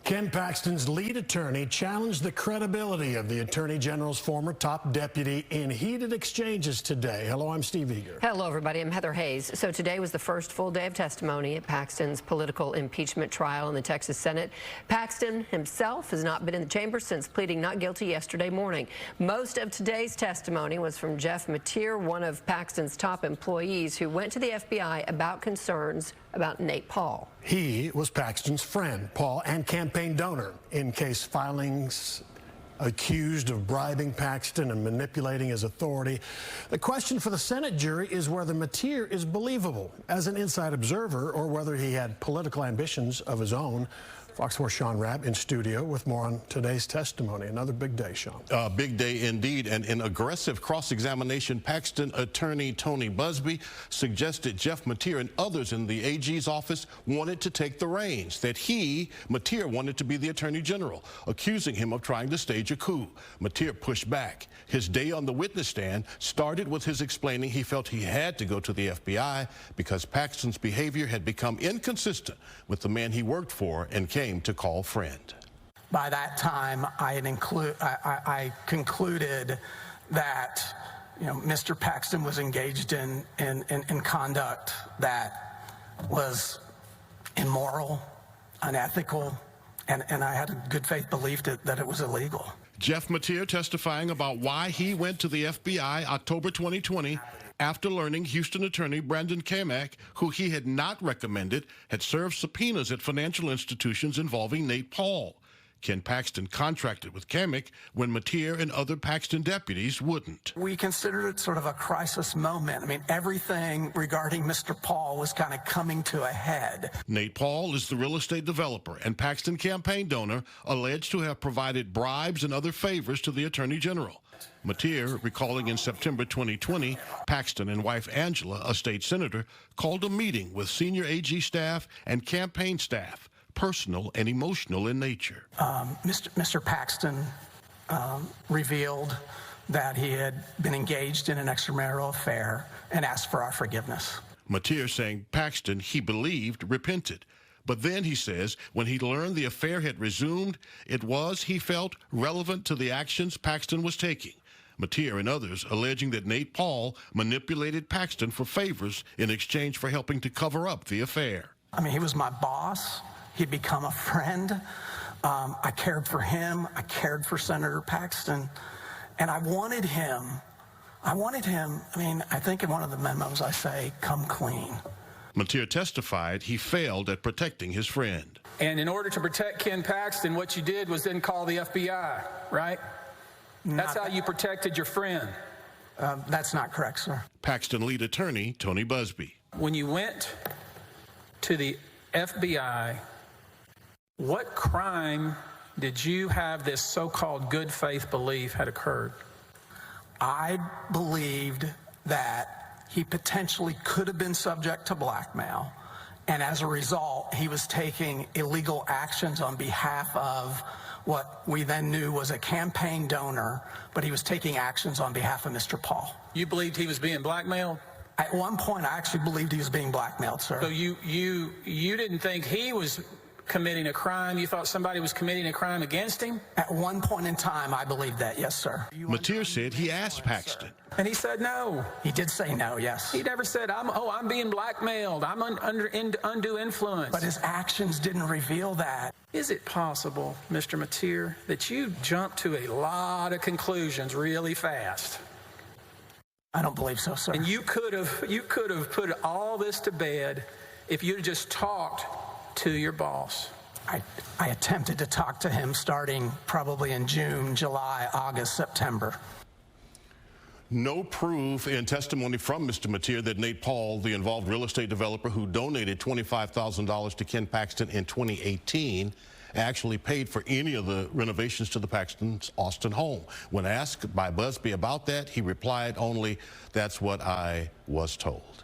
Ken Paxton's lead attorney challenged the credibility of the Attorney General's former top deputy in heated exchanges today. Hello, I'm Steve Eager. Hello, everybody. I'm Heather Hayes. So today was the first full day of testimony at Paxton's political impeachment trial in the Texas Senate. Paxton himself has not been in the chamber since pleading not guilty yesterday morning. Most of today's testimony was from Jeff Mateer, one of Paxton's top employees who went to the FBI about concerns about Nate Paul. He was Paxton's friend, Paul, and campaign donor in case filings accused of bribing Paxton and manipulating his authority. The question for the Senate jury is whether Mateer is believable as an inside observer or whether he had political ambitions of his own. Fox 4 Sean Rabb in studio with more on today's testimony. Another big day, Sean. Big day indeed. And in aggressive cross-examination, Paxton attorney Tony Busby suggested Jeff Mateer and others in the AG's office wanted to take the reins, that he, Mateer, wanted to be the attorney general, accusing him of trying to stage a coup. Mateer pushed back. His day on the witness stand started with his explaining he felt he had to go to the FBI because Paxton's behavior had become inconsistent with the man he worked for and came to call friend. By that time, I concluded that Mr. Paxton was engaged in conduct that was immoral, unethical, and I had a good faith belief that it was illegal. Jeff Mateer testifying about why he went to the FBI October 2020 after learning Houston attorney Brandon Kamak, who he had not recommended, had served subpoenas at financial institutions involving Nate Paul. Ken Paxton contracted with Kamak when Mateer and other Paxton deputies wouldn't. We considered it sort of a crisis moment. I mean, everything regarding Mr. Paul was kind of coming to a head. Nate Paul is the real estate developer and Paxton campaign donor alleged to have provided bribes and other favors to the attorney general. Mateer, recalling in September 2020, Paxton and wife Angela, a state senator, called a meeting with senior AG staff and campaign staff, personal and emotional in nature. Mr. Paxton revealed that he had been engaged in an extramarital affair and asked for our forgiveness. Mateer saying Paxton, he believed, repented. But then, he says, when he learned the affair had resumed, it was, he felt, relevant to the actions Paxton was taking. Mateer and others alleging that Nate Paul manipulated Paxton for favors in exchange for helping to cover up the affair. I mean, he was my boss. He'd become a friend. I cared for him. I cared for Senator Paxton. And I wanted him, I mean, I think in one of the memos I say, come clean. Mateer testified he failed at protecting his friend. And in order to protect Ken Paxton, what you did was then call the FBI, right? That's how you protected your friend. That's not correct, sir. Paxton lead attorney Tony Busby. When you went to the FBI, what crime did you have this so-called good faith belief had occurred? I believed that he potentially could have been subject to blackmail, and as a result, he was taking illegal actions on behalf of what we then knew was a campaign donor, but he was taking actions on behalf of Mr. Paul. You believed he was being blackmailed? At one point, I actually believed he was being blackmailed, sir. So you didn't think he was committing a crime? You thought somebody was committing a crime against him? At one point in time, I believed that, yes, sir. Mateer said he asked Paxton. And he said no. He did say no, yes. He never said, I'm being blackmailed. I'm under undue influence. But his actions didn't reveal that. Is it possible, Mr. Mateer, that you jumped to a lot of conclusions really fast? I don't believe so, sir. And you could have put all this to bed if you'd just talked to your boss. I attempted to talk to him starting probably in June, July, August, September. No proof in testimony from Mr. Mateer that Nate Paul, the involved real estate developer who donated $25,000 to Ken Paxton in 2018, actually paid for any of the renovations to the Paxton's Austin home. When asked by Busby about that, he replied only, "That's what I was told."